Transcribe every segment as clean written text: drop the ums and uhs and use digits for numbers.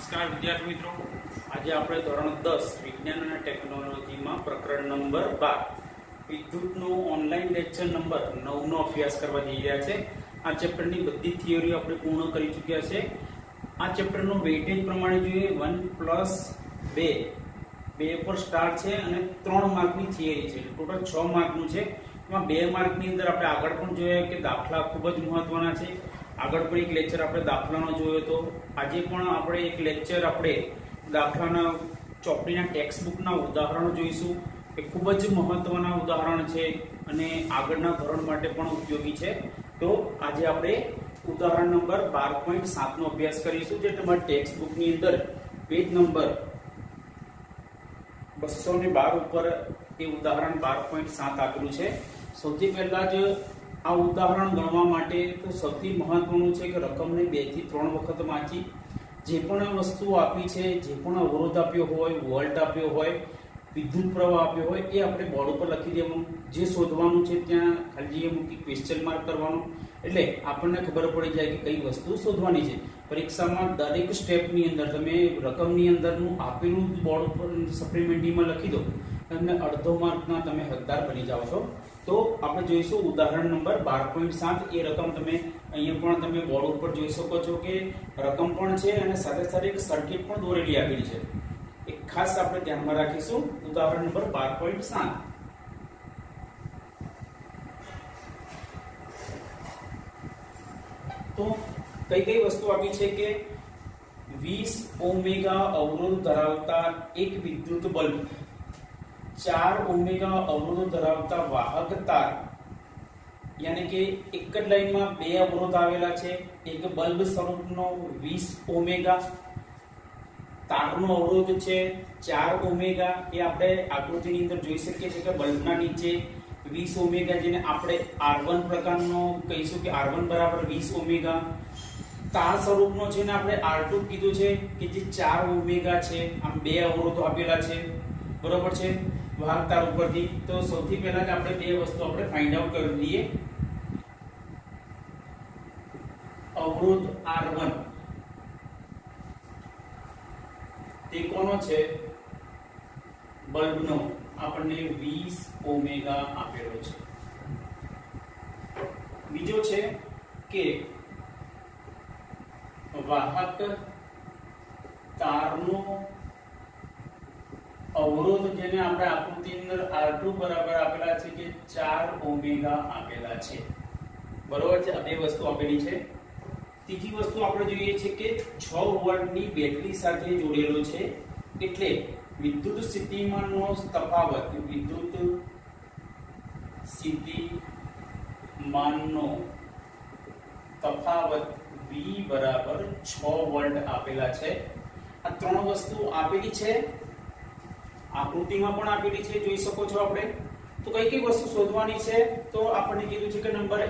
નમસ્કાર વિદ્યાર્થી મિત્રો, આજે આપણે ધોરણ 10 વિજ્ઞાન અને ટેકનોલોજીમાં પ્રકરણ નંબર 12 વિદ્યુતનો ઓનલાઈન લેક્ચર નંબર 9 નો અભ્યાસ કરવા જઈ રહ્યા છે। આ ચેપ્ટરની બધી થિયરી આપણે પૂર્ણ કરી ચૂક્યા છે। આ ચેપ્ટરનો વેઇટેજ પ્રમાણે જોઈએ 1+2 2 પર સ્ટાર્ટ છે અને 3 માર્કની થિયરી છે, ટોટલ 6 માર્કનું છે। એમાં 2 માર્કની અંદર આપણે આગળ પણ જોયા કે દાખલા ખૂબ જ મહત્વના છે। આગળ પણ એક લેક્ચર આપણે દાખલાનો જોયો તો આજે પણ આપણે એક લેક્ચર આપણે દાખલાના ચોપડીના ટેક્સ્ટ બુકના ઉદાહરણો જોઈશું કે ખૂબ જ મહત્વના ઉદાહરણ છે અને આગળના ધોરણ માટે પણ ઉપયોગી છે। તો આજે આપણે ઉદાહરણ નંબર 12.7 નો અભ્યાસ કરીશું, જે તમારા ટેક્સ્ટ બુકની અંદર પેજ નંબર 212 ઉપર એ ઉદાહરણ 12.7 આપેલું છે। સૌથી પહેલા જ આ ઉદાહરણ ગણવા માટે તો સૌથી મહત્વનું છે કે રકમને 2 થી 3 વખત વાંચી જે પણ વસ્તુ આપી છે, જે પણ અવરોધ આપ્યો હોય, વોલ્ટ આપ્યો હોય, વિદ્યુત પ્રવાહ આપ્યો હોય એ આપણે બોર્ડ ઉપર લખી દેવાનું। જે શોધવાનું છે ત્યાં ખાલી એ મૂકી ક્વેશ્ચન માર્ક કરવાનું, એટલે આપણને ખબર પડી જાય કે કઈ વસ્તુ શોધવાની છે। પરીક્ષામાં દરેક સ્ટેપની અંદર તમે રકમની અંદરનું આપેલું બોર્ડ ઉપર સપ્લિમેન્ટરીમાં લખી દો, તમને અડધો માર્કના તમે હકદાર બની જાઓ છો। તો આપણે જોઈશું ઉદાહરણ નંબર 12.7। એ રકમ તમે અહીંયા પણ તમે બોર્ડ ઉપર જોઈ શકો છો કે રકમ પણ છે અને સાથે સાથે એક સર્કિટ પણ દોરેલી આપેલી છે। એક ખાસ આપણે ધ્યાનમાં રાખીશું ઉદાહરણ નંબર 12.7। તો કઈ વસ્તુ આપી છે કે 20 ઓમેગા અવરોધ ધરાવતા એક વિદ્યુત બલ્બ, 4 ઓમેગા અવરોધ ધરાવતા વાહક તાર, યાની કે એક જ લાઈનમાં બે અવરોધ આવેલા છે। એક બલ્બ સ્વરૂપનો 20 ઓમેગા, તારનો અવરોધ છે 4 ઓમેગા। એ આપણે આકૃતિની અંદર જોઈ શકીએ છીએ કે બલ્બના નીચે 20 ઓમેગા, જેને આપણે R1 પ્રકારનો કહીશું કે R1 બરાબર 20 ઓમેગા। તાર સ્વરૂપનો છે ને આપણે R2 કીધું છે કે જે 4 ઓમેગા છે। આમ બે અવરોધો આપેલા છે, બરોબર છે, વાહક તાર ઉપરથી। તો સૌથી પહેલા જ આપણે બે વસ્તુ આપણે ફાઇન્ડ આઉટ કરી દઈએ। અવરોધ R1 તે કોનો છે? બલ્બનો, આપણને 20 ઓમેગા આપેલો છે। બીજો છે કે વાહક તારનો અવરોધ, જેને આપણે આકૃતિની અંદર R2 બરાબર આપેલા છે કે 4 ઓમેગા આપેલા છે, બરોબર છે। આ બે વસ્તુ આપેલી છે। ત્રીજી વસ્તુ આપણે જોઈએ છે કે 6 વોલ્ટની બેટરી સાથે જોડેલો છે, એટલે વિદ્યુત સ્થિતિમાનનો તફાવત, વિદ્યુત સ્થિતિમાનનો તફાવત V બરાબર 6 વોલ્ટ આપેલા છે। આ ત્રણ વસ્તુ આપેલી છે, આકૃતિમાં પણ આપેલી છે, જોઈ શકો છો આપણે। તો કઈ વસ્તુ શોધવાની છે? તો આપણને કીધું છે કે નંબર A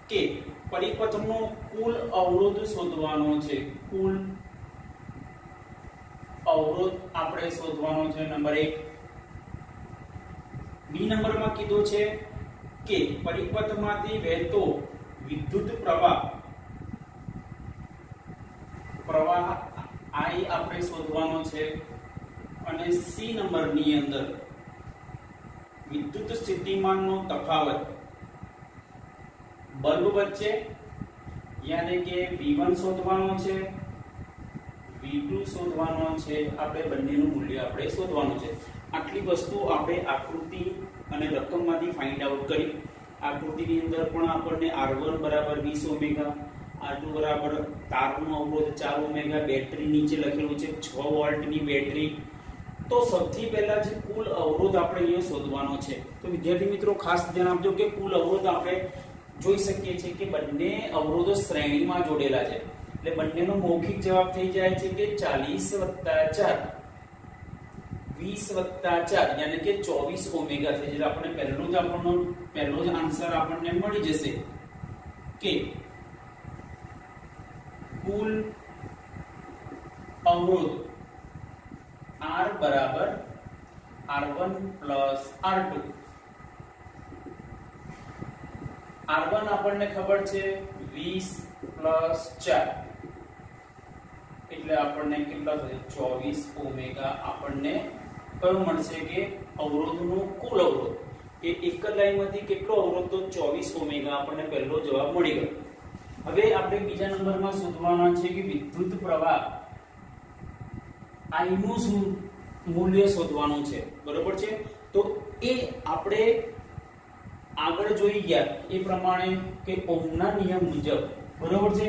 કે પરિપથનો કુલ અવરોધ શોધવાનો છે। કુલ અવરોધ આપણે શોધવાનો છે, નંબર 1। બી નંબરમાં કીધું છે કે પરિપથમાંથી વહેતો વિદ્યુત પ્રવાહ I આપણે શોધવાનો છે। અને સી નંબરની અંદર વિદ્યુત સ્થિતિમાનનો તફાવત બલ્બ વચ્ચે, યાની કે V1 શોધવાનો છે, V2 શોધવાનો છે, આપણે બંનેનું મૂલ્ય આપણે શોધવાનું છે। આટલી વસ્તુ આપણે આકૃતિ અને રકમમાંથી ફાઇન્ડ આઉટ કરી। આકૃતિની અંદર પણ આપણને R1 બરાબર 20 ઓમેગા, R2 બરાબર તારનો અવરોધ 4 ઓમેગા, બેટરી નીચે લખેલું છે 6 વોલ્ટની બેટરી। તો સૌથી પહેલા જે કુલ અવરોધ આપણે અહીંયા શોધવાનો છે। તો વિદ્યાર્થી મિત્રો ખાસ ધ્યાન આપજો કે કુલ અવરોધ આપણે જોઈ શકીએ છીએ કે બંને અવરોધો શ્રેણીમાં જોડેલા છે, એટલે બંનેનો મૌખિક જવાબ થઈ જાય છે કે 40+4 20+4 યાની કે 24 ઓમેગા થઈ જાય। આપણે પહેલો જ આન્સર આપણને મળી જશે કે કુલ અવરોધ R બરાબર R1 plus R2। R1 આપણને ખબર છે 20+4, એટલે આપણને કેટલા થશે 24 ઓમેગા આપણને કયો મળશે કે અવરોધનું કુલ અવરોધ એ એક જ લાઈનમાંથી કેટલો અવરોધ તો 24 ઓમેગા આપણને પહેલો જવાબ મળી ગયો. હવે આપણે બીજા નંબરમાં શોધવાના છે કે વિદ્યુત પ્રવાહ I નું શું મૂલ્ય શોધવાનું છે. બરોબર છે. તો એ આપણે આગળ જોઈ ગયા એ પ્રમાણે કે ઓહમના નિયમ મુજબ બરોબર છે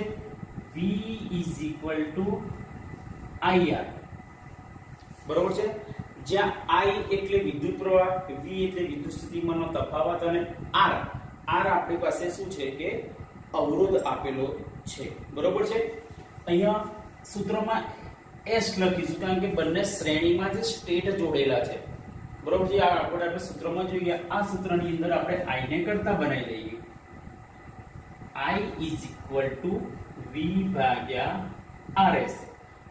V IR બરોબર છે, જ્યાં I એટલે વિદ્યુત પ્રવાહ, V એટલે વિદ્યુત સ્થિતિમાનનો તફાવત અને R આપણી પાસે શું છે કે અવરોધ આપેલો છે. બરોબર છે. અહીંયા સૂત્રમાં S લખીશું કારણ કે બંને શ્રેણીમાં જે સ્ટેટ જોડેલા છે. બરોબર છે. આ આપણે સૂત્રમાં જોઈએ. આ સૂત્રની અંદર આપણે I ને કરતા બનાવી દઈએ. I V RS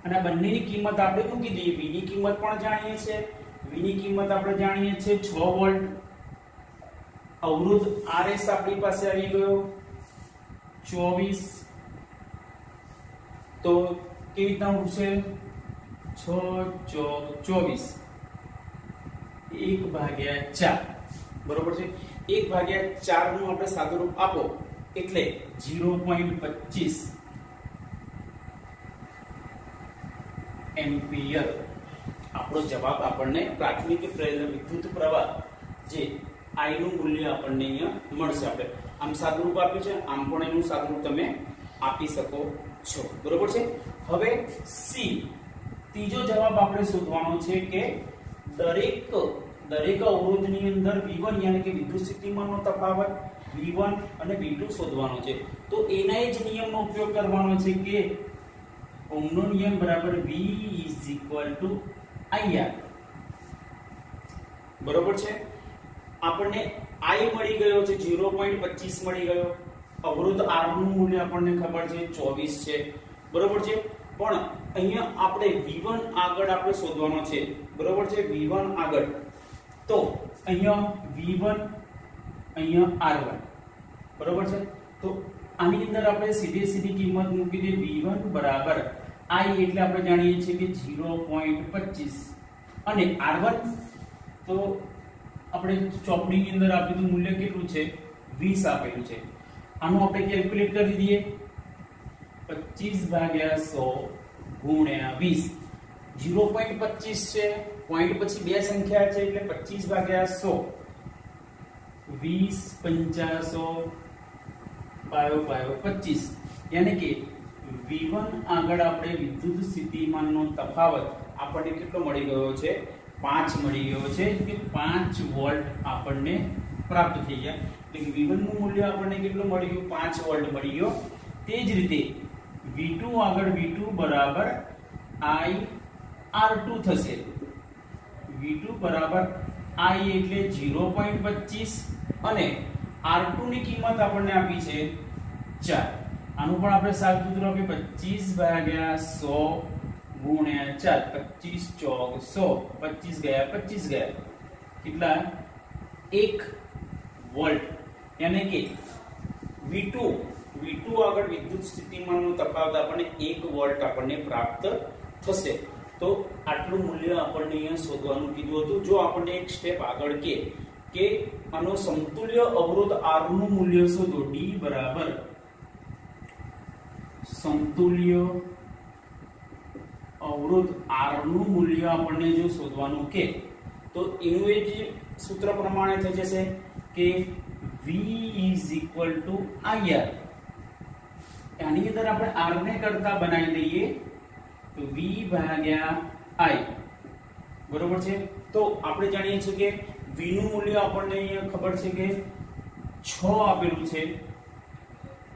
અને બંનેની કિંમત આપણે મૂકી દઈએ. V ની કિંમત પણ જાણીએ છીએ. V ની કિંમત આપણે જાણીએ છીએ 6 વોલ્ટ. અવરોધ RS આપણી પાસે આવી ગયો 24. તો કેવી રીતના ઉઠશે 6 24 1/4. બરોબર છે. 1/4 નું આપણે સાદુરૂપ આપો એટલે 0.25 એમ્પિયર આપણો જવાબ આપણને પ્રાથમિક વિદ્યુત પ્રવાહ જે I નું મૂલ્ય આપણને અહીંયા મળશે. આપણે આમ સાદુરૂપ આપ્યું છે, આમ પણ એનું સાદુરૂપ તમે આપી શકો છો. બરોબર છે. હવે C ત્રીજો જવાબ આપણે શોધવાનો છે કે દરેક અવરોધની અંદર V1 યાની કે વિદ્યુત સ્થિતિમાનનો તફાવત V1 અને V2 શોધવાનો છે. તો એના જ નિયમનો ઉપયોગ કરવાનો છે કે ઓહમનો નિયમ બરાબર V IR. બરોબર છે. આપણને I મળી ગયો છે 0.25 મળી ગયો. અવરોધ R નું મૂલ્ય આપણને ખબર છે 24 છે. બરોબર છે. પણ અહીંયા આપણે V1 આગળ આપણે શોધવાનો છે. બરોબર છે. V1 આગળ તો અહીંયા V1 અહીંયા R1. બરોબર છે. તો આની અંદર આપણે સીધી કિંમત મૂકી દઈએ. V1 બરાબર I એટલે આપણે જાણીએ છીએ કે 0.25 અને R1 તો આપણે ચોપડીની અંદર આપેલું મૂલ્ય કેટલું છે 20 આપેલું છે. આનું આપણે કેલ્ક્યુલેટ કરી દઈએ. 25/100 ગુણ્યા 20. 0.25 છે, પોઈન્ટ પછી બે સંખ્યા છે એટલે 25/100 20 50 25 યાની કે V1 આગળ આપણે વિદ્યુત સ્થિતિમાનનો તફાવત આપણને કેટલો મળી ગયો છે 5 મળી ગયો છે કે 5 વોલ્ટ આપણને પ્રાપ્ત થઈ ગયા. એટલે V1 નું મૂલ્ય આપણને કેટલું મળી ગયું 5 વોલ્ટ મળી ગયો. તે જ રીતે V2 આગળ V2 બરાબર IR2 થશે. V2 બરાબર I એટલે 0.25 અને R2 ની કિંમત આપણને આપી છે 4. આનું પણ આપણે સાદું સૂત્ર આપીએ 25/100 ગુણ્યા 4. 25 ચોક 100 25 ગયા કેટલા 1 વોલ્ટ યાની કે V2 આગળ વિદ્યુત સ્થિતિમાનનો તફાવત આપણને 1 વોલ્ટ આપણને પ્રાપ્ત થશે. તો આટલું મૂલ્ય આપણને અહીંયા શોધવાનું કીધું હતું. જો આપણને એક સ્ટેપ આગળ કે આનો સમતુલ્ય અવરોધ R નું મૂલ્ય શોધો. D બરાબર સમતુલ્ય અવરોધ R નું મૂલ્ય આપણને જો શોધવાનું કે તો એનું એ જ સૂત્ર પ્રમાણે થઈ જશે કે V IR. આની અંદર આપણે R ને કરતા બનાવી દઈએ તો V/I. બરોબર છે. તો આપણે જાણીએ છીએ કે V નું મૂલ્ય આપણને અહીંયા ખબર છે કે 6 આપેલું છે.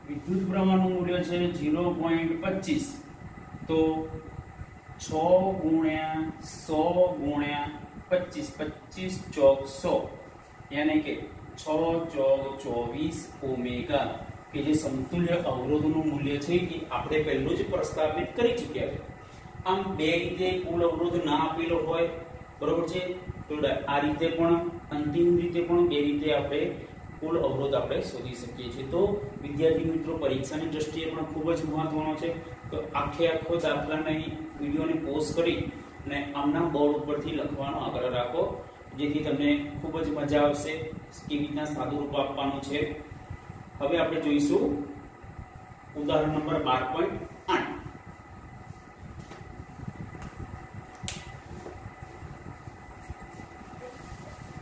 વિદ્યુત પ્રવાહનું મૂલ્ય છે 0.25. તો 6 ગુણ્યા 100 ગુણ્યા 25 25 ચોક 100 યાની કે 6 ચોક 24 ઓમેગા કે જે સમતુલ્ય અવરોધનું મૂલ્ય છે એ આપણે પહેલું જ પ્રસ્તાવિત કરી ચૂક્યા છે. આમ બે રીતે કુલ અવરોધ ના આપેલો હોય બરોબર છે તો આ રીતે પણ અંતિમ રીતે પણ બે રીતે આપણે કુલ અવરોધ આપણે શોધી શકીએ છીએ. તો વિદ્યાર્થી મિત્રો પરીક્ષાની દ્રષ્ટિએ પણ ખૂબ જ મહત્વનો છે. તો આખો દાખલાની વિડીયોને પોઝ કરી અને આમના બોર્ડ ઉપરથી લખવાનો આગ્રહ રાખો, જેથી તમને ખૂબ જ મજા આવશે કેવી રીતના સાદું રૂપ આપવાનું છે. હવે આપણે જોઈશું ઉદાહરણ નંબર 12.8.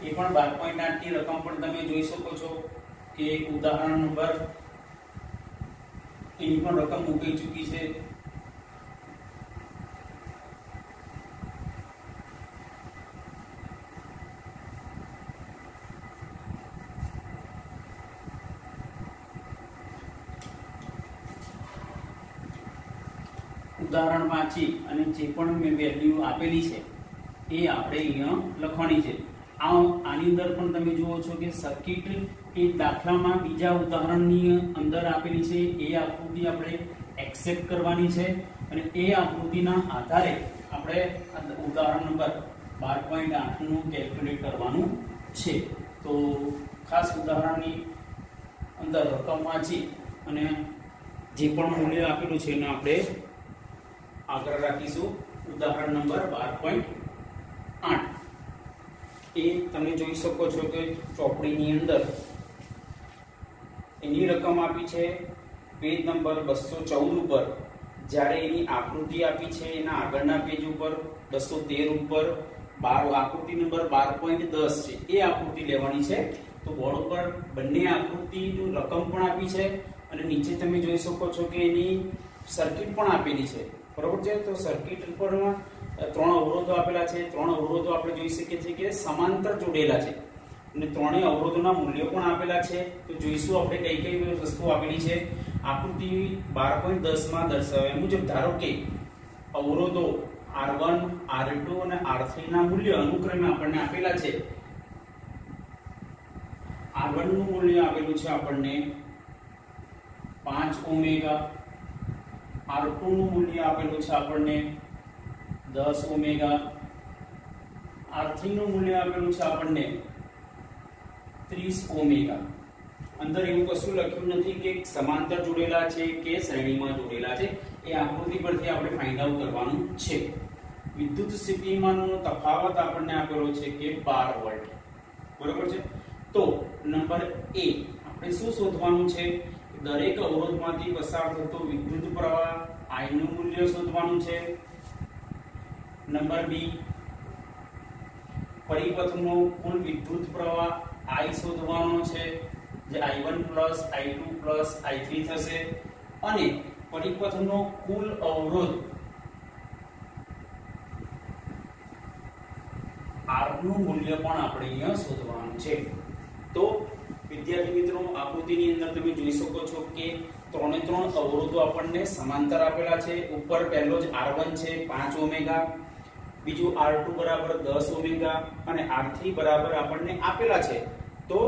એ પણ 12.8 ની રકમ પણ તમે જોઈ શકો છો કે ઉદાહરણ નંબર એની પણ રકમ મૂકી ચૂકી છે. ઉદાહરણ વાંચી અને જે પણ મેં વેલ્યુ આપેલી છે એ આપણે અહીંયા લખવાની છે. આની અંદર પણ તમે જુઓ છો કે સર્કિટ એ દાખલામાં બીજા ઉદાહરણની અંદર આપેલી છે એ આકૃતિ આપણે એક્સેપ્ટ કરવાની છે અને એ આકૃતિના આધારે આપણે ઉદાહરણ નંબર 12.8 નું કેલ્ક્યુલેટ કરવાનું છે. તો ખાસ ઉદાહરણની અંદર રકમ વાંચી અને જે પણ મૂલ્ય આપેલું છે એને આપણે આગળ રાખીશું. ઉદાહરણ નંબર 12.8 એ તમે જોઈ શકો છો કે ચોપડીની અંદર એની રકમ આપી છે પેજ નંબર 214 ઉપર, જ્યારે એની આકૃતિ આપી છે એના આગળના પેજ ઉપર 213 ઉપર આકૃતિ નંબર 12.10 છે એ આકૃતિ લેવાની છે. તો બોર્ડ ઉપર બંને આકૃતિનું રકમ પણ આપી છે અને નીચે તમે જોઈ શકો છો કે એની સર્કિટ પણ આપેલી છે, બરોબર છે. તો સર્કિટ પર 3 અવરોધો આપેલા છે. 3 અવરોધો આપણે જોઈ શકીએ છીએ કે સમાંતર જોડેલા છે અને ત્રણેય અવરોધોના મૂલ્યો પણ આપેલા છે. તો જોઈશું આપણે કઈ કઈ વસ્તુ આપેલી છે. આકૃતિ 12.10 માં દર્શાવ્યા મુજબ ધારો કે અવરોધો R1, R2 અને R3 ના મૂલ્ય અનુક્રમે આપણને આપેલા છે. R1 નું મૂલ્ય આપેલું છે આપણને 5 ઓમેગા, R2 નું મૂલ્ય આપેલું છે આપણને 10 ઓમેગા, R3 નું મૂલ્ય આપેલું છે આપણને 30 ઓમેગા. અંદર એવું કશું લખ્યું નથી કે સમાંતર જોડેલા છે કે શ્રેણીમાં જોડેલા છે, એ આકૃતિ પરથી આપણે ફાઇન્ડ આઉટ કરવાનું છે. વિદ્યુત સ્થિતિમાનનો તફાવત આપણને આપેલો છે કે 12 વોલ્ટ, બરોબર છે. તો નંબર એ આપણે શું શોધવાનું છે? દરેક અવરોધમાંથી પસાર થતો વિદ્યુત પ્રવાહ I નું મૂલ્ય શોધવાનું છે. નંબર બી પરિપથનો કુલ વિદ્યુત પ્રવાહ I શોધવાનો છે, જે I1 I2 I3 થશે. અને પરિપથનો કુલ અવરોધ R નું મૂલ્ય પણ આપણે અહીંયા શોધવાનું છે. તો વિદ્યાર્થી મિત્રો, આકૃતિની અંદર તમે જોઈ શકો છો કે 3 અવરોધો આપણને સમાંતર આપેલા છે. ઉપર પહેલો જ R1 છે 5 ઓમેગા, બીજું R2 બરાબર 10 ઓમેગા અને R3 બરાબર આપણને આપેલા છે તો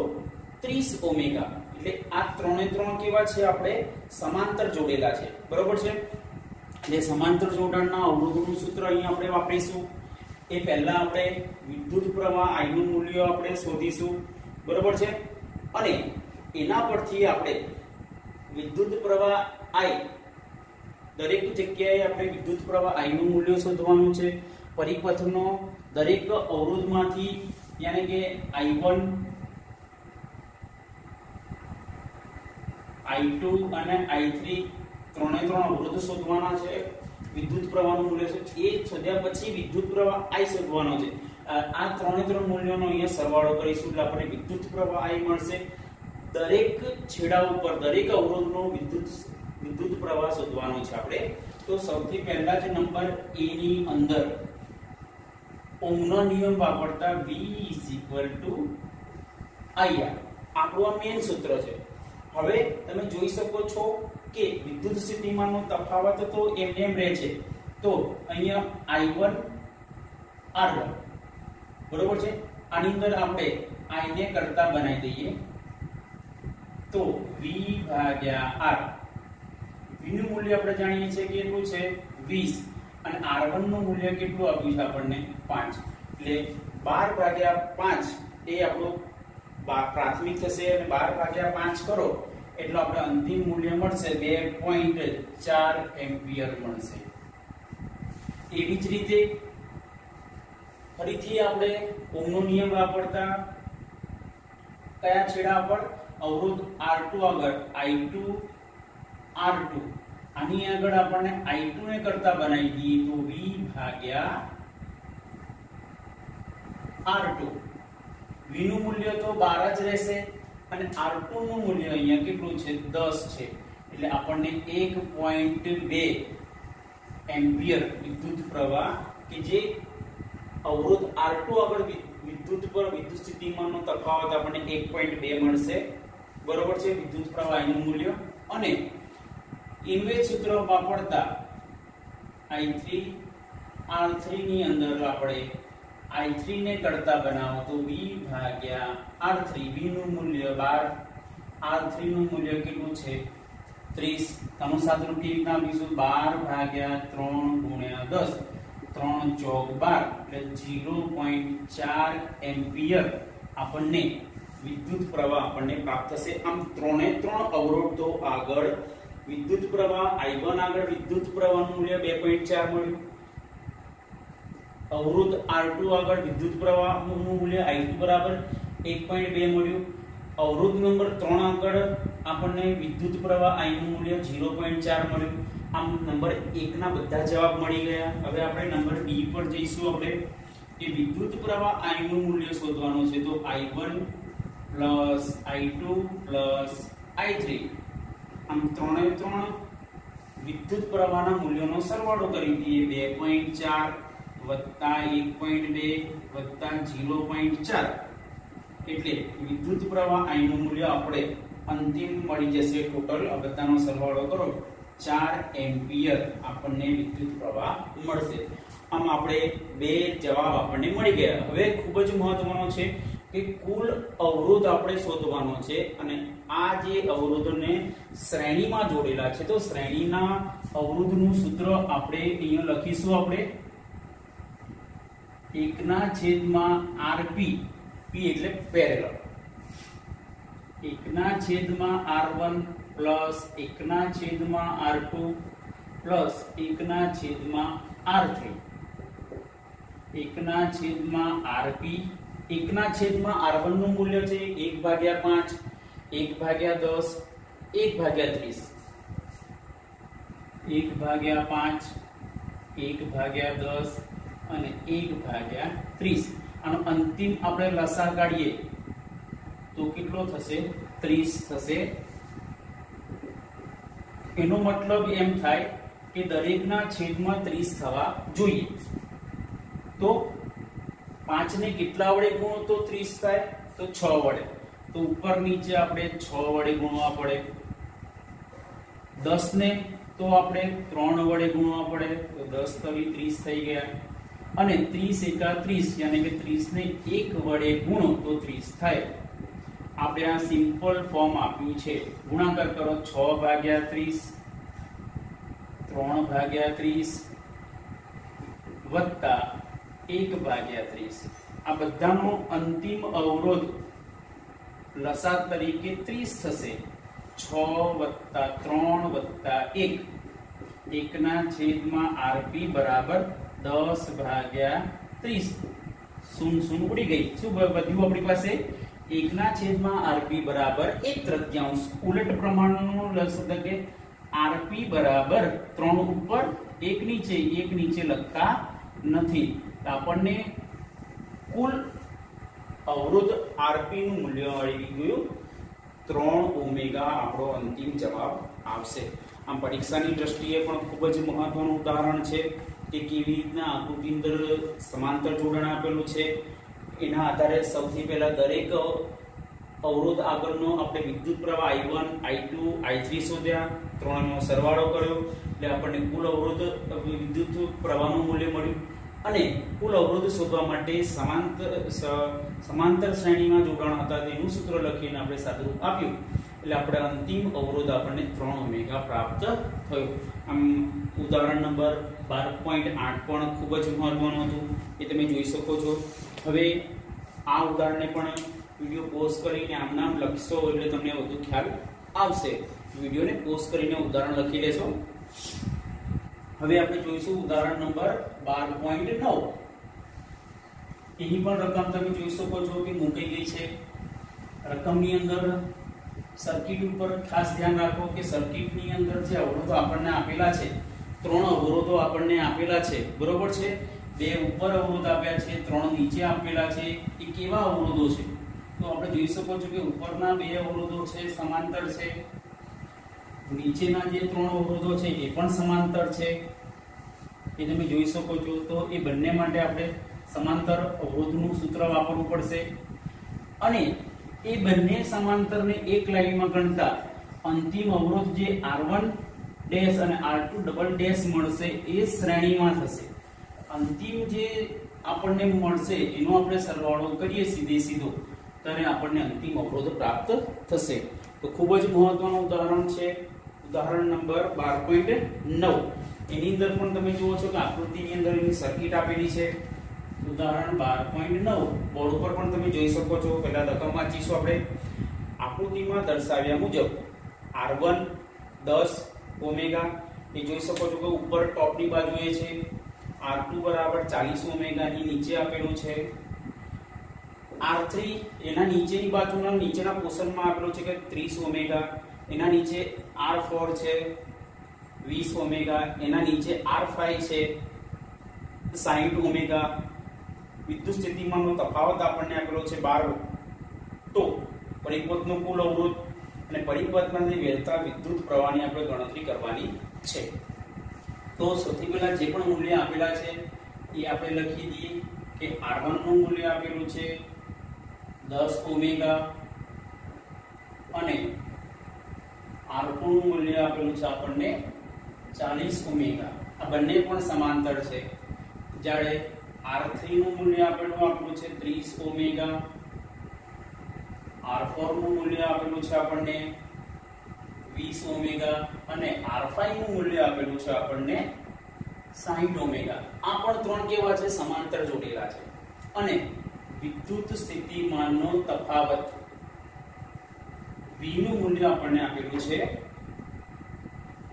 30 ઓમેગા. એટલે આ 3 કેવા છે? આપણે સમાંતર જોડેલા છે, બરોબર છે. એટલે સમાંતર જોડાણના અવરોધોનું સૂત્ર અહીં આપણે વાપરીશું. એ પહેલા આપણે વિદ્યુત પ્રવાહ I નું મૂલ્ય આપણે શોધીશું, બરોબર છે. અને એના પરથી આપણે વિદ્યુત પ્રવાહ I, દરેક જગ્યાએ આપણે વિદ્યુત પ્રવાહ I નું મૂલ્ય શોધવાનું છે. પરિપથનો દરેક અવરોધમાંથી યાની કે I1, I2 અને I3 ત્રણે અવરોધો શોધવાના છે. વિદ્યુત પ્રવાહનું મૂલ્ય છે એ શોધ્યા પછી વિદ્યુત પ્રવાહ I શોધવાનો છે. આ ત્રણે મૂલ્યોનો અહીંયા સરવાળો કરીશું એટલે આપણને વિદ્યુત પ્રવાહ I મળશે. દરેક છેડા ઉપર દરેક અવરોધનો વિદ્યુત પ્રવાહ શોધવાનો છે આપણે. તો સૌથી પહેલા જ નંબર A ની અંદર ઓહ્મનો નિયમ વાપરતા V IR આપણું આ મેઇન સૂત્ર છે. હવે તમે જોઈ શકો છો કે વિદ્યુત સ્થિતિમાનનો તફાવત તો એમ રહે છે. તો અહીંયા I1 R1, બરોબર છે. આની અંદર આપણે I ને કરતા બનાવી દઈએ તો V ભાગ્યા R. V નું મૂલ્ય આપણે જાણીએ છીએ કે કેટલું છે 20 અને R1 નું મૂલ્ય કેટલું આપ્યું છે આપણને 5. એટલે 12 ભાગ્યા 5 એ આપણું પ્રાથમિક થશે અને 12 ભાગ્યા 5 કરો એટલે આપણે અંતિમ મૂલ્ય મળશે 2.4 એમ્પિયર મળશે। એવી જ રીતે ફરીથી આપણે ઓહમનો નિયમ વાપરતા કયા છેડા પર અવરોધ R2 આગળ I2 R2 આની આગળ આપણને I2 ને કરતા બનાવી દઈએ તો V ભાગ્યા R2 V નું મૂલ્ય તો 12 જ રહેશે અને R2 નું મૂલ્ય અહીંયા કેટલું છે 10 છે એટલે આપણને 1.2 એમ્પિયર વિદ્યુત પ્રવાહ કે જે અવરોધ R2 આગળ વિદ્યુત સ્થિતિમાનનો તફાવત આપણને 1.2 મળશે બરોબર છે વિદ્યુત પ્રવાહ નું મૂલ્ય। અને ઇન્વેજ સૂત્ર વાપરતા I3 R3 ની અંદર આપણે I3 ને કરતા બનાવો તો V ભાગ્યા R3 V નું મૂલ્ય 12 R3 નું મૂલ્ય કેટલું છે 30 તનું સાદુરૂપ કેવી રીતના આપીશું 12 ભાગ્યા 3 ગુણ્યા 10 3 ચોક 12 એટલે 0.4 એમ્પિયર આપણને વિદ્યુત પ્રવાહ આપણને પ્રાપ્ત થશે। આમ ત્રણે ત્રણ અવરોધો આગળ વિદ્યુત પ્રવાહ I1 આગળ વિદ્યુત પ્રવાહનું મૂલ્ય 2.4 મળ્યું, અવરોધ R2 આગળ વિદ્યુત પ્રવાહનું મૂલ્ય I2 બરાબર 1.2 મળ્યું, અવરોધ નંબર 3 આગળ આપણને વિદ્યુત પ્રવાહ I નું મૂલ્ય 0.4 મળ્યું। આમ નંબર 1 ના બધા જવાબ મળી ગયા। હવે આપણે નંબર B પર જઈશું। આપણે કે વિદ્યુત પ્રવાહ I નું મૂલ્ય શોધવાનું છે તો I1 I2 I3 આમ ત્રણે ત્રણ વિદ્યુત પ્રવાહના મૂલ્યોનો સરવાળો કરી દઈએ 2.4 વત્તા 1.2 વત્તા 0.4 એટલે વિદ્યુત પ્રવાહ I નું મૂલ્ય આપણે અંતિમ મળી જશે ટોટલ આ બધાનો સરવાળો કરો 4 એમ્પિયર આપણને વિદ્યુત પ્રવાહ મળશે। આમ આપણે બે જવાબ આપણને મળી ગયા। હવે ખૂબ જ મહત્વનો છે કે કુલ અવરોધ આપણે શોધવાનો છે અને આ જે અવરોધને શ્રેણીમાં જોડેલા છે તો શ્રેણીના અવરોધનું સૂત્ર આપણે અહીંયા લખીશું આપણે 1/RP P એટલે parallel 1/R1 plus 1/R2 plus 1/R3 1/RP 1/R1 નું મૂલ્ય છે 1/5 1/10 1/30 1/5 1/10 અને 1/30 આનો અંતિમ આપણે લસા કાઢીએ તો કેટલો થશે 30 થશે। એનો મતલબ એમ થાય કે દરેકના છેદમાં 30 થવા જોઈએ। તો 5 ને કેટલા વડે ગુણો તો 30 થાય તો 6 વડે, તો ઉપર નીચે આપણે 6 વડે ગુણવા પડે। 10 ને તો આપણે 3 વડે ગુણવા પડે તો 10 તરી 30 થઈ ગયા અને 30 એકા 30 યાની કે 30 ને 1 વડે ગુણો તો 30 થાય। આપણે આ સિમ્પલ ફોર્મ આપ્યું છે ગુણાકાર કરો 6/30 3/30 વત્તા 1/30 આ બધાનો અંતિમ અવરોધ લસા તરીકે 30 થશે 6 વત્તા 3 વત્તા 1 1/RP બરાબર 10/30 શૂન્ય શૂન્ય ઉડી ગઈ। શું વધ્યું આપણી પાસે 1/RP બરાબર 1/3 ઉલટ પ્રમાણનું લખ શકીએ કે RP બરાબર 3 ઉપર 1 નીચે લખતા નથી તો આપણને કુલ અવરોધ RP નું મૂલ્ય મળી ગયું 3 ઓમેગા આપણો અંતિમ જવાબ આવશે। આમ પરીક્ષાની દ્રષ્ટિએ પણ ખૂબ જ મહત્વનું ઉદાહરણ છે કે કેવી રીતના આકૃતિ અંદર સમાંતર જોડાણ આપેલું છે એના આધારે સૌથી પહેલા દરેક અવરોધ આગળનો આપણે વિદ્યુત પ્રવાહ I1 I2 I3 શોધ્યા, ત્રણનો સરવાળો કર્યો એટલે આપણને કુલ અવરોધ વિદ્યુત પ્રવાહનું મૂલ્ય મળ્યું અને કુલ અવરોધ શોધવા માટે સમાંતર શ્રેણીમાં જોડાણ હતા તેનું સૂત્ર લખીને આપણે સાદુરૂપ આપ્યું એટલે આપણે અંતિમ અવરોધ આપણને 3 ઓમેગા પ્રાપ્ત થયો। આમ ઉદાહરણ નંબર 12.8 પણ ખૂબ જ મહત્વનું હતું એ તમે જોઈ શકો છો। હવે આ ઉદાહરણને પણ વિડિયો પોઝ કરીને આમ નામ લખશો એટલે તમને વધુ ખ્યાલ આવશે. વિડીયોને પોઝ કરીને ઉદાહરણ લખી લેશો. હવે આપણે જોઈશું ઉદાહરણ નંબર 12.9. એની પણ રકમ તમે જોઈ શકો છો કે મૂકી ગઈ છે. રકમની અંદર સર્કિટ ઉપર ખાસ ધ્યાન રાખો કે સર્કિટની અંદર જે અવરોધો આપણને આપેલા છે, 3 અવરોધો આપણને આપેલા છે, બરોબર છે. 2 ઉપર અવરોધ આપ્યા છે, 3 નીચે આપેલા છે. એ કેવા અવરોધો છે? તો આપણે જોઈ શકો છો કે ઉપરના 2 અવરોધો છે સમાંતર છે, નીચેના જે 3 અવરોધો છે એ પણ સમાંતર છે. એ તમે જોઈ શકો છો. તો એ બંને માટે આપણે સમાંતર અવરોધનું સૂત્ર વાપરવું પડશે અને એ બંને સમાંતરને એક લાઈનમાં ગણતા અંતિમ અવરોધ જે R1 ડેશ અને R2 ડબલ ડેશ મળશે એ શ્રેણીમાં થશે. અંતિમ જે આપણને મળશે એનો આપણે સરવાળો કરીએ સીધો ત્યારે આપણને અંતિમ અવરોધ પ્રાપ્ત થશે. તો ખૂબ જ મહત્વનું ઉદાહરણ છે ઉદાહરણ નંબર 12.9. એની અંદર પણ તમે જુઓ છો કે આકૃતિની અંદર એની સર્કિટ આપેલી છે. ઉદાહરણ 12.9 બોર્ડ ઉપર પણ તમે જોઈ શકો છો. પહેલા રકમ વાંચીશું આપણે. આકૃતિમાં દર્શાવ્યા મુજબ R1 10 ઓમેગા એ જોઈ શકો છો કે ઉપર ટોપની બાજુએ છે. R2 બરાબર 40 ઓમેગા ની નીચે આપેલું છે. R3 એના નીચેની બાજુના નીચેના પોર્શનમાં આપેલું છે કે 30 ઓમેગા. એના નીચે R4 છે 20 ઓમેગા. એના નીચે R5 છે 60 ઓમેગા. વિદ્યુત સ્થિતિમાનનો તફાવત આપણને આપેલો છે 12. તો પરિપથનો કુલ અવરોધ અને પરિપથમાંથી વહેતા વિદ્યુત પ્રવાહની આપણે ગણતરી કરવાની છે. તો સૌથી પહેલા જે પણ મૂલ્ય આપેલા છે એ આપણે લખી દઈએ કે R1 નું મૂલ્ય આપેલું છે 10 ઓમેગા અને R2 નું મૂલ્ય આપેલું છે આપણને 40 ઓમેગા. આ બંને પણ સમાંતર છે. જ્યારે R3 નું મૂલ્ય આપેલું છે 30 ઓમેગા. R4 નું મૂલ્ય આપેલું છે આપણને 20 ઓમેગા અને R5 નું મૂલ્ય આપેલું છે આપણને 60 ઓમેગા. આ પણ 3 કેવા છે? સમાંતર જોડેલા છે. અને વિદ્યુત સ્થિતિમાનનો તફાવત V નું મૂલ્ય આપણને આપેલું છે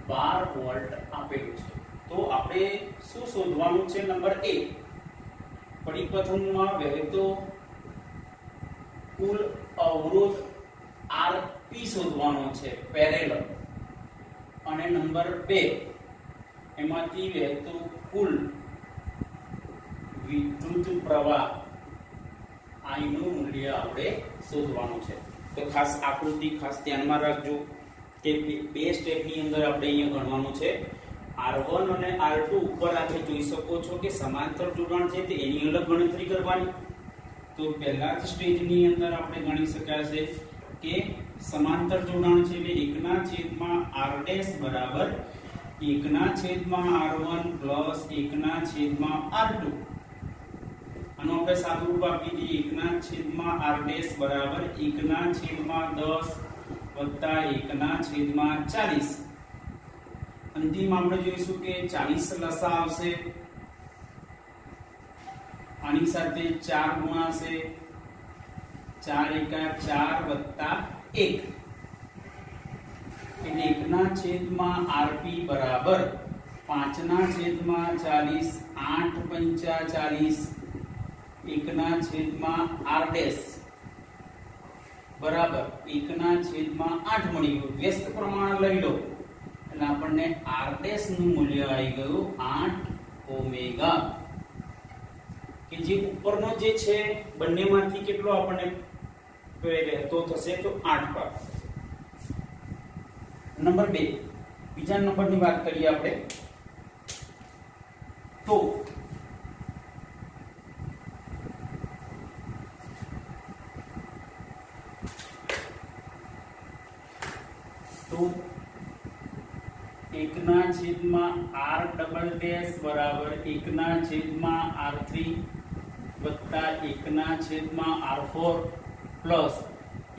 12 વોલ્ટ આપેલું છે. તો આપણે શું શોધવાનું છે? નંબર 1 પરિપથમાં વહેતો કુલ અવરોધ Rp શોધવાનો છે પેરેલલ. અને નંબર 2 એમાંથી વહેતું કુલ વિદ્યુત પ્રવાહ I નું મૂલ્ય આપણે શોધવાનું છે. તો ખાસ આકૃતિ ખાસ ધ્યાનમાં રાખજો કે 2 સ્ટેપની અંદર આપણે અહીંયા ગણવાનું છે. R1 અને R2 ઉપર આપણે જોઈ શકો છો કે સમાંતર જોડાણ છે તે એની અલગ ગણતરી કરવાની. તો પહેલા જ સ્ટેજની અંદર આપણે ગણી શકાય છે કે સમાંતર જોડાણ છે એટલે 1/r' બરાબર 1/r1 પ્લસ 1/r2. આનો આપણે સાદું રૂપ આપી દઈએ 1/r' બરાબર 1/10 વત્તા 1/40. અંતિમ આપણે જોઈશું કે 40 લસા આવશે. આની સાથે 4 ગુણાશે 4 એકા 4 વત્તા 1 એટલે 1/rp બરાબર 5/40 8 પંચા 40 1/r' બરાબર 1/8 મળી ગયું. વ્યસ્ત પ્રમાણ લઈ લો એટલે આપણને r' નું મૂલ્ય આવી ગયું 8 ઓમેગા. કે જે ઉપરનો જે છે બંનેમાંથી કેટલો આપણને વહેતો થશે તો 8 પ્રાપ્ત. નંબર 2 બીજા નંબરની વાત કરીએ આપણે તો તો 1/r' બરાબર 1/r3 વત્તા 1/r4 પ્લસ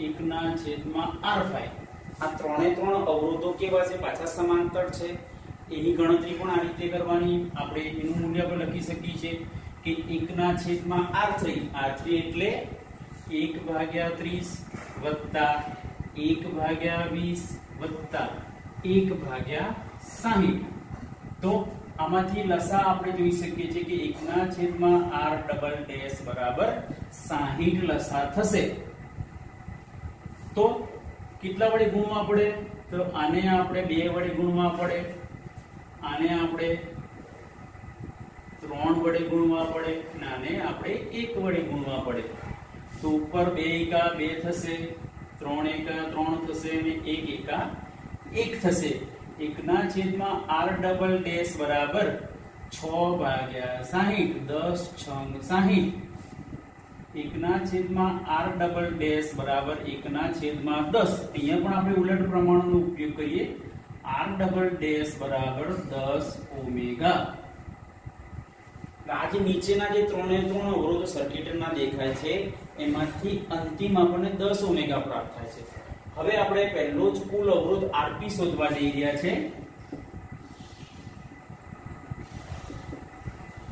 1/r5. આ ત્રણે ત્રણ અવરોધો કેવા છે? પાછા સમાંતર છે. એની ગણતરી પણ આ રીતે કરવાની. આપણે એનું મૂલ્ય પણ લખી શકીએ છીએ કે 1/r3 r3 એટલે 1/30 વત્તા 1/20 વત્તા 1/60. તો આમાંથી લસા આપણે જોઈ શકીએ છીએ કે 1/r બરાબર 60 લસા થશે. તો કેટલા વડે ગુણવા પડે? તો આને આપણે 2 વડે ગુણવા પડે, આને આપણે 3 વડે ગુણવા પડે અને આને આપણે 1 વડે ગુણવા પડે. તો ઉપર 2 એકા 2 થશે, 3 એકા 3 થશે અને 1 એકા 1 થશે. 1/r બરાબર 6/60, 10 6 60. 1/r બરાબર 1/10. અહીંયા પણ આપણે ઉલટ પ્રમાણનો ઉપયોગ કરીએ. r બરાબર 10 ઓમેગા. આ જે નીચેના જે 3 અવરોધો સર્કિટના દેખાય છે એમાંથી અંતિમ આપણને 10 ઓમેગા પ્રાપ્ત થાય છે. હવે આપણે પહેલો જ કુલ અવરોધ Rp શોધવા જઈ રહ્યા છે.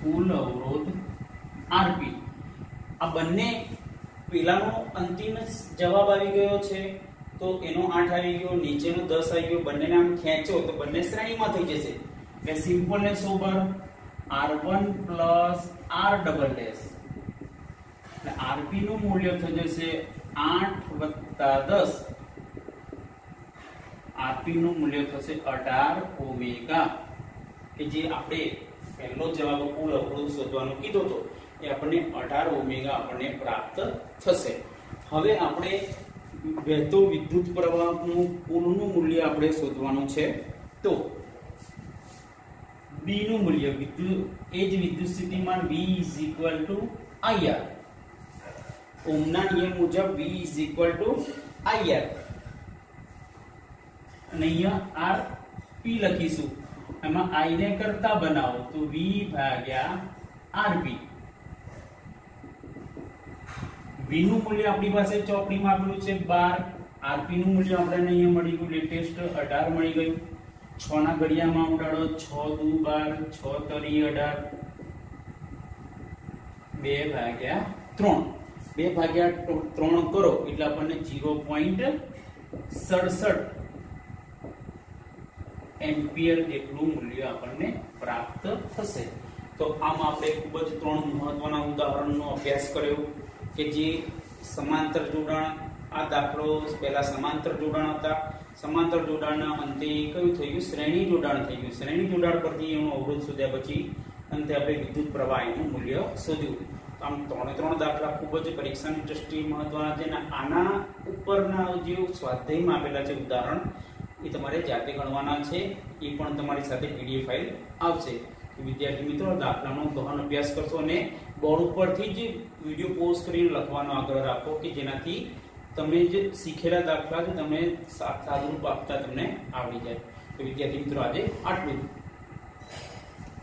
કુલ અવરોધ Rp. આ બંને પેલાનો અંતિમ જવાબ આવી ગયો છે તો એનો 8 આવી ગયો, નીચેનો 10 આવી ગયો. બંનેને આમ ખેંચો તો બંને શ્રેણીમાં થઈ જશે. એટલે સિમ્પલ ને sober R1 plus R double dash. એટલે Rp નું મૂલ્ય થઈ જશે 8 વત્તા 10. Rp નું મૂલ્ય થશે 18 ઓમેગા, કે જે આપણે પહેલો જવાબ કુલ અવરોધ શોધવાનો કીધો તો એ આપણને 18 ઓમેગા આપણને પ્રાપ્ત થશે. હવે આપણે વહેતો વિદ્યુત પ્રવાહનું કુલનું મૂલ્ય આપણે શોધવાનું છે. તો B નું મૂલ્ય એ જ વિદ્યુત સ્થિતિમાન V IR. ઓહ્મના નિયમ મુજબ V IR. અને અહીંયા R P લખીશું. એમાં I ને કરતા બનાવો તો V ભાગ્યા RP. V નું મૂલ્ય આપણી પાસે ચોપડીમાં આપેલું છે 12. RP નું મૂલ્ય આપણને અહીંયા મળી ગયું, લેટેસ્ટ 18 મળી ગયું. 6 ના ઘડિયામાં ઉડાડો, 6 દુ 12, 6 તરી 18, 2/3. 2/3 કરો એટલે આપણને 0.67 એમ્પિયર જેટલું મૂલ્ય આપણને પ્રાપ્ત થશે. તો આમ આપણે ખૂબ જ 3 મહત્વના ઉદાહરણનો અભ્યાસ કર્યો કે જે સમાંતર જોડાણ. આ દાખલો પહેલા સમાંતર જોડાણ હતા. સમાંતર જોડાણના અંતે કયું થયું? શ્રેણી જોડાણ થઈ ગયું. શ્રેણી જોડાણ પરથી એનો અવરોધ શોધ્યા પછી અંતે આપણે વિદ્યુત પ્રવાહ એનું મૂલ્ય શોધ્યું. આમ 3 દાખલા ખૂબ જ પરીક્ષાની દ્રષ્ટિએ મહત્વના છે. આના ઉપરના જે સ્વાધ્યાયમાં આપેલા છે ઉદાહરણ એ તમારે જાતે ગણવાના છે. એ પણ તમારી સાથે PDF ફાઇલ આવશે. વિદ્યાર્થી મિત્રો દાખલાનો ગહન અભ્યાસ કરશો અને બોર્ડ ઉપરથી જ વિડીયો પોઝ કરીને લખવાનો આગ્રહ રાખો કે જેનાથી તમે જે શીખેલા દાખલા છે તમે સાદુરૂપ આપતા તમને આવડી જાય. તો વિદ્યાર્થી મિત્રો આજે આટલું જ.